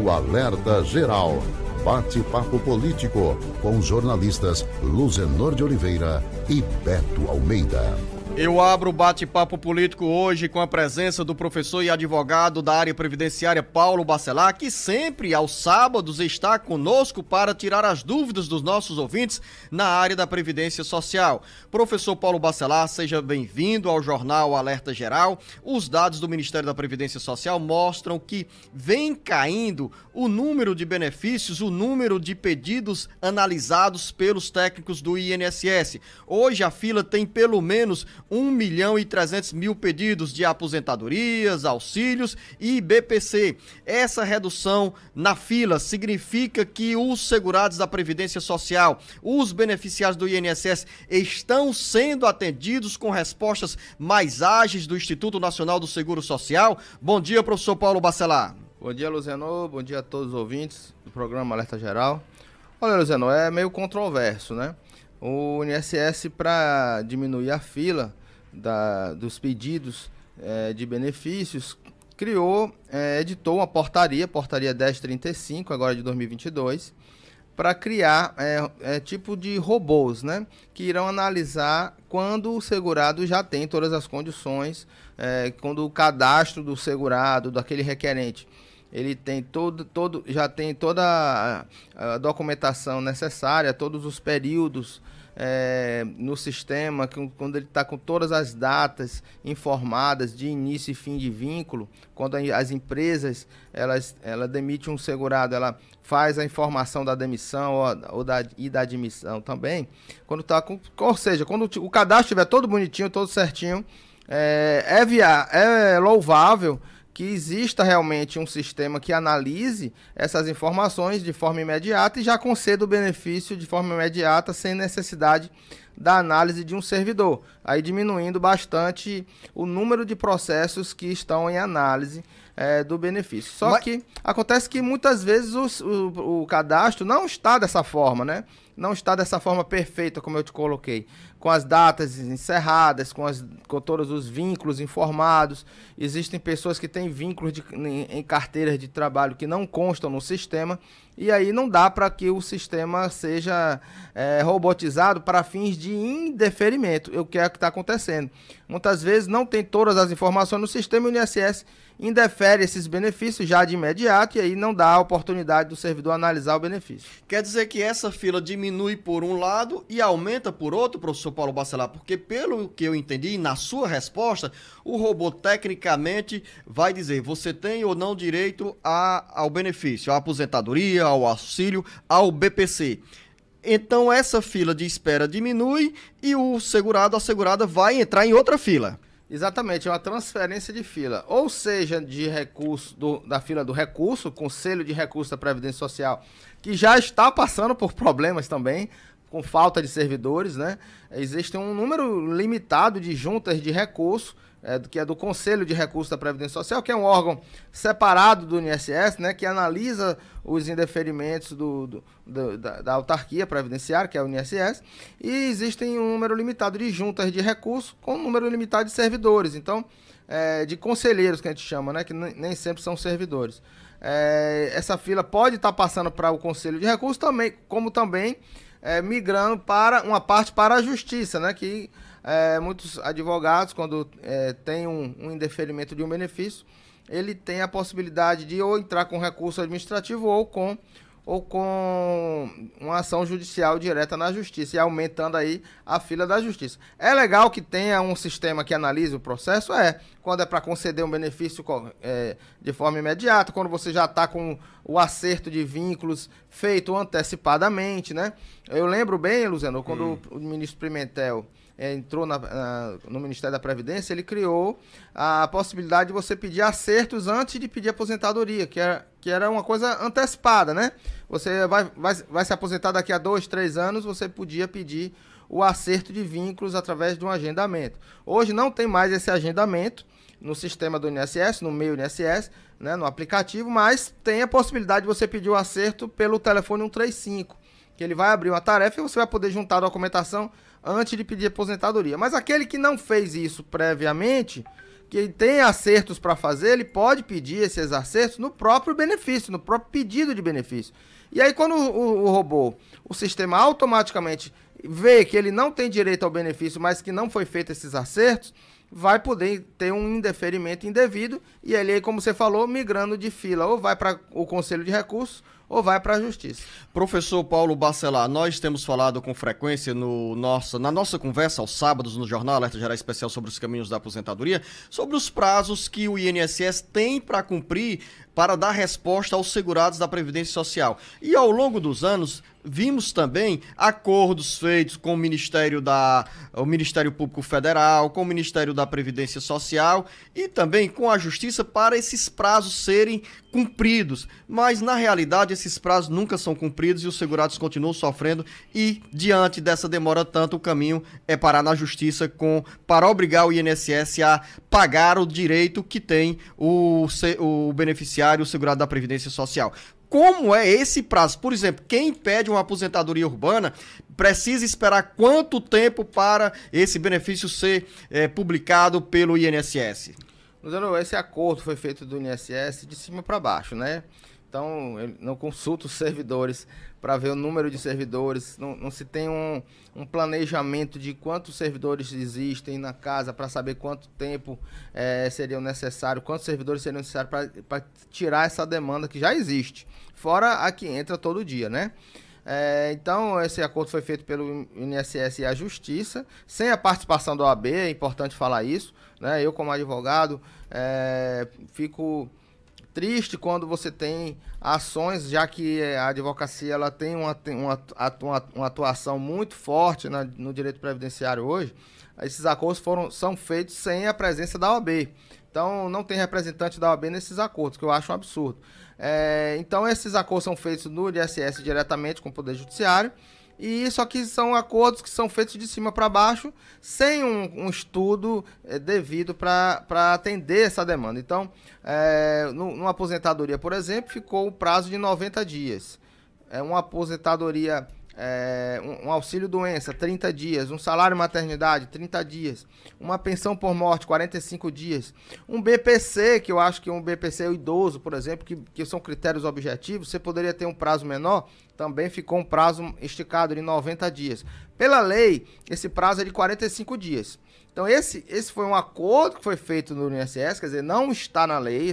o Alerta Geral. Bate-papo político com os jornalistas Luzenor de Oliveira e Beto Almeida. Eu abro o bate-papo político hoje com a presença do professor e advogado da área previdenciária Paulo Bacelar, que sempre aos sábados está conosco para tirar as dúvidas dos nossos ouvintes na área da Previdência Social. Professor Paulo Bacelar, seja bem-vindo ao Jornal Alerta Geral. Os dados do Ministério da Previdência Social mostram que vem caindo o número de benefícios, o número de pedidos analisados pelos técnicos do INSS. Hoje a fila tem pelo menos 1.300.000 pedidos de aposentadorias, auxílios e BPC. Essa redução na fila significa que os segurados da Previdência Social, os beneficiários do INSS, estão sendo atendidos com respostas mais ágeis do Instituto Nacional do Seguro Social? Bom dia, professor Paulo Bacelar. Bom dia, Luzenor. Bom dia a todos os ouvintes do programa Alerta Geral. Olha, Luzenor, é meio controverso, né? O INSS, para diminuir a fila dos pedidos de benefícios, editou uma portaria 1035, agora de 2022, para criar tipo de robôs, né, que irão analisar quando o segurado já tem todas as condições, quando o cadastro do segurado, daquele requerente, ele tem já tem toda a documentação necessária, todos os períodos no sistema, quando ele está com todas as datas informadas de início e fim de vínculo, quando as empresas ela demite um segurado, ela faz a informação da demissão e da admissão também, ou seja, quando o cadastro estiver todo bonitinho, todo certinho, é louvável que exista realmente um sistema que analise essas informações de forma imediata e já conceda o benefício de forma imediata, sem necessidade da análise de um servidor, aí diminuindo bastante o número de processos que estão em análise do benefício. Que acontece que muitas vezes o cadastro não está dessa forma, né? Não está dessa forma perfeita, como eu te coloquei, com as datas encerradas, com todos os vínculos informados. Existem pessoas que têm vínculos em carteiras de trabalho que não constam no sistema, e aí não dá para que o sistema seja robotizado para fins de indeferimento, o que é o que está acontecendo. Muitas vezes não tem todas as informações no sistema e o INSS indefere esses benefícios já de imediato, e aí não dá a oportunidade do servidor analisar o benefício. Quer dizer que essa fila diminui por um lado e aumenta por outro, professor Paulo Bacelar, porque pelo que eu entendi, na sua resposta, o robô tecnicamente vai dizer, você tem ou não direito ao benefício, à aposentadoria, ao auxílio, ao BPC. Então essa fila de espera diminui e o segurado, a segurada vai entrar em outra fila. Exatamente, é uma transferência de fila, ou seja, de recurso da fila do recurso, Conselho de Recurso da Previdência Social, que já está passando por problemas também, com falta de servidores, né? Existe um número limitado de juntas de recurso, que é do Conselho de Recurso da Previdência Social, que é um órgão separado do INSS, né, que analisa os indeferimentos da autarquia previdenciária, que é o INSS, e existem um número limitado de juntas de recurso com um número limitado de servidores, então, de conselheiros, que a gente chama, né, que nem sempre são servidores. Essa fila pode estar passando para o Conselho de Recurso também, como também migrando para uma parte para a Justiça, né, que muitos advogados, quando tem um indeferimento de um benefício, ele tem a possibilidade de ou entrar com recurso administrativo ou com uma ação judicial direta na Justiça, e aumentando aí a fila da Justiça. É legal que tenha um sistema que analise o processo, quando é para conceder um benefício de forma imediata, quando você já está com o acerto de vínculos feito antecipadamente, né? Eu lembro bem, Luziano, quando o ministro Pimentel entrou no Ministério da Previdência, ele criou a possibilidade de você pedir acertos antes de pedir aposentadoria, que era uma coisa antecipada, né? Você vai se aposentar daqui a 2, 3 anos, você podia pedir o acerto de vínculos através de um agendamento. Hoje não tem mais esse agendamento no sistema do INSS, no meio INSS, né, no aplicativo, mas tem a possibilidade de você pedir o acerto pelo telefone 135, que ele vai abrir uma tarefa e você vai poder juntar a documentação antes de pedir aposentadoria. Mas aquele que não fez isso previamente, que tem acertos para fazer, ele pode pedir esses acertos no próprio benefício, no próprio pedido de benefício. E aí, quando o robô, o sistema automaticamente vê que ele não tem direito ao benefício, mas que não foi feito esses acertos, vai poder ter um indeferimento indevido e ele, como você falou, migrando de fila, ou vai para o Conselho de Recursos ou vai para a Justiça. Professor Paulo Bacelar, nós temos falado com frequência na nossa conversa aos sábados no Jornal Alerta Geral Especial sobre os caminhos da aposentadoria, sobre os prazos que o INSS tem para cumprir para dar resposta aos segurados da Previdência Social. E ao longo dos anos, vimos também acordos feitos com o Ministério Público Federal, com o Ministério da Previdência Social e também com a Justiça para esses prazos serem cumpridos. Mas, na realidade, esses prazos nunca são cumpridos e os segurados continuam sofrendo e, diante dessa demora tanto, o caminho é parar na Justiça para obrigar o INSS a pagar o direito que tem o beneficiário, o segurado da Previdência Social. Como é esse prazo? Por exemplo, quem pede uma aposentadoria urbana precisa esperar quanto tempo para esse benefício ser publicado pelo INSS? Esse acordo foi feito do INSS de cima para baixo, né? Então, ele não consulta os servidores para ver o número de servidores, não se tem um planejamento de quantos servidores existem na casa para saber quanto tempo seriam necessários, quantos servidores seriam necessários para tirar essa demanda que já existe, fora a que entra todo dia, né? Então, esse acordo foi feito pelo INSS e a Justiça, sem a participação da OAB, é importante falar isso, né? Eu, como advogado, fico triste quando você tem ações, já que a advocacia ela tem uma atuação muito forte no direito previdenciário hoje. Esses acordos são feitos sem a presença da OAB. Então, não tem representante da OAB nesses acordos, que eu acho um absurdo. Então, esses acordos são feitos no INSS diretamente com o Poder Judiciário, e só que são acordos que são feitos de cima para baixo, sem um estudo devido para atender essa demanda. Então, numa aposentadoria, por exemplo, ficou o prazo de 90 dias. Uma aposentadoria, um auxílio-doença, 30 dias. Um salário-maternidade, 30 dias. Uma pensão por morte, 45 dias. Um BPC, que eu acho que um BPC idoso, por exemplo, que são critérios objetivos, você poderia ter um prazo menor, também ficou um prazo esticado de 90 dias. Pela lei, esse prazo é de 45 dias. Então, esse foi um acordo que foi feito no INSS, quer dizer, não está na lei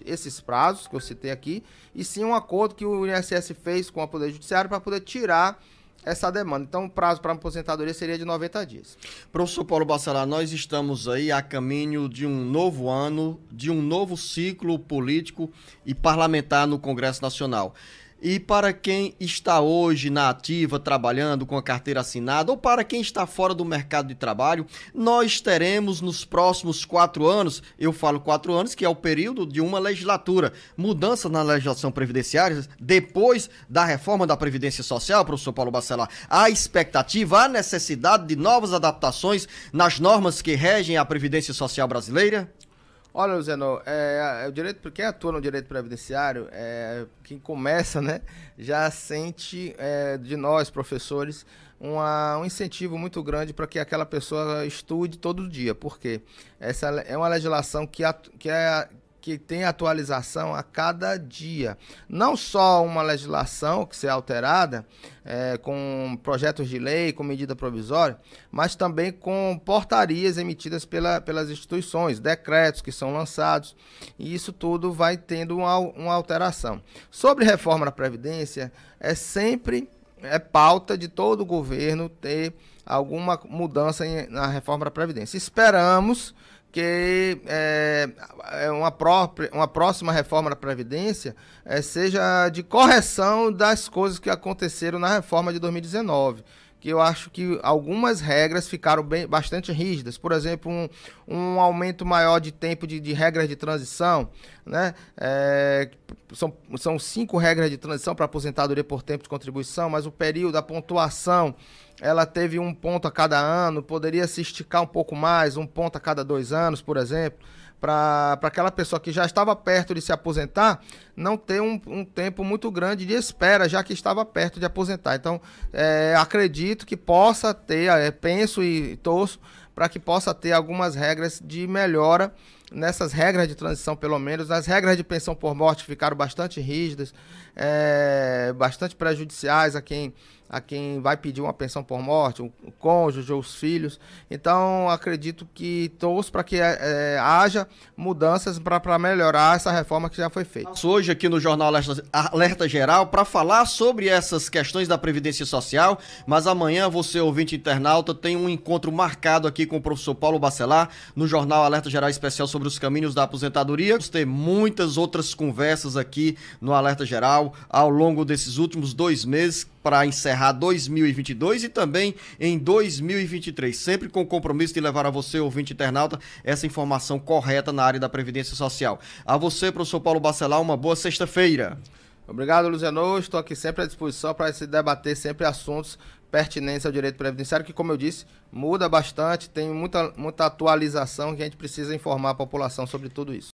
esses prazos que eu citei aqui, e sim um acordo que o INSS fez com o Poder Judiciário para poder tirar essa demanda. Então, o prazo para a aposentadoria seria de 90 dias. Professor Paulo Bacelar, nós estamos aí a caminho de um novo ano, de um novo ciclo político e parlamentar no Congresso Nacional. E para quem está hoje na ativa, trabalhando com a carteira assinada, ou para quem está fora do mercado de trabalho, nós teremos nos próximos 4 anos, eu falo 4 anos, que é o período de uma legislatura, mudança na legislação previdenciária, depois da reforma da Previdência Social, professor Paulo Bacelar, há expectativa, há necessidade de novas adaptações nas normas que regem a Previdência Social brasileira? Olha, Luciano, quem atua no direito previdenciário, quem começa, né, já sente de nós, professores, um incentivo muito grande para que aquela pessoa estude todo dia. Por quê? Essa é uma legislação que tem atualização a cada dia. Não só uma legislação que será alterada com projetos de lei, com medida provisória, mas também com portarias emitidas pelas instituições, decretos que são lançados, e isso tudo vai tendo uma alteração. Sobre reforma da Previdência, sempre pauta de todo o governo ter alguma mudança na reforma da Previdência. Esperamos que uma próxima reforma da Previdência seja de correção das coisas que aconteceram na reforma de 2019, que eu acho que algumas regras ficaram bastante rígidas. Por exemplo, um aumento maior de tempo de regras de transição, né? São 5 regras de transição para aposentadoria por tempo de contribuição, mas o período, a pontuação, ela teve 1 ponto a cada ano, poderia se esticar um pouco mais, 1 ponto a cada 2 anos, por exemplo, para aquela pessoa que já estava perto de se aposentar, não ter um tempo muito grande de espera, já que estava perto de aposentar. Então, acredito que possa ter, penso e torço para que possa ter algumas regras de melhora nessas regras de transição, pelo menos. As regras de pensão por morte ficaram bastante rígidas, bastante prejudiciais a quem vai pedir uma pensão por morte, o cônjuge ou os filhos. Então, acredito que torço para que haja mudanças para melhorar essa reforma que já foi feita. Hoje aqui no Jornal Alerta Geral para falar sobre essas questões da Previdência Social, mas amanhã você, ouvinte internauta, tem um encontro marcado aqui com o professor Paulo Bacelar no Jornal Alerta Geral Especial sobre os caminhos da aposentadoria. Vamos ter muitas outras conversas aqui no Alerta Geral ao longo desses últimos 2 meses para encerrar 2022 e também em 2023, sempre com o compromisso de levar a você, ouvinte internauta, essa informação correta na área da Previdência Social. A você, professor Paulo Bacelar, uma boa sexta-feira. Obrigado, Luziano. Estou aqui sempre à disposição para se debater sempre assuntos pertinentes ao direito previdenciário, que, como eu disse, muda bastante, tem muita atualização que a gente precisa informar a população sobre tudo isso.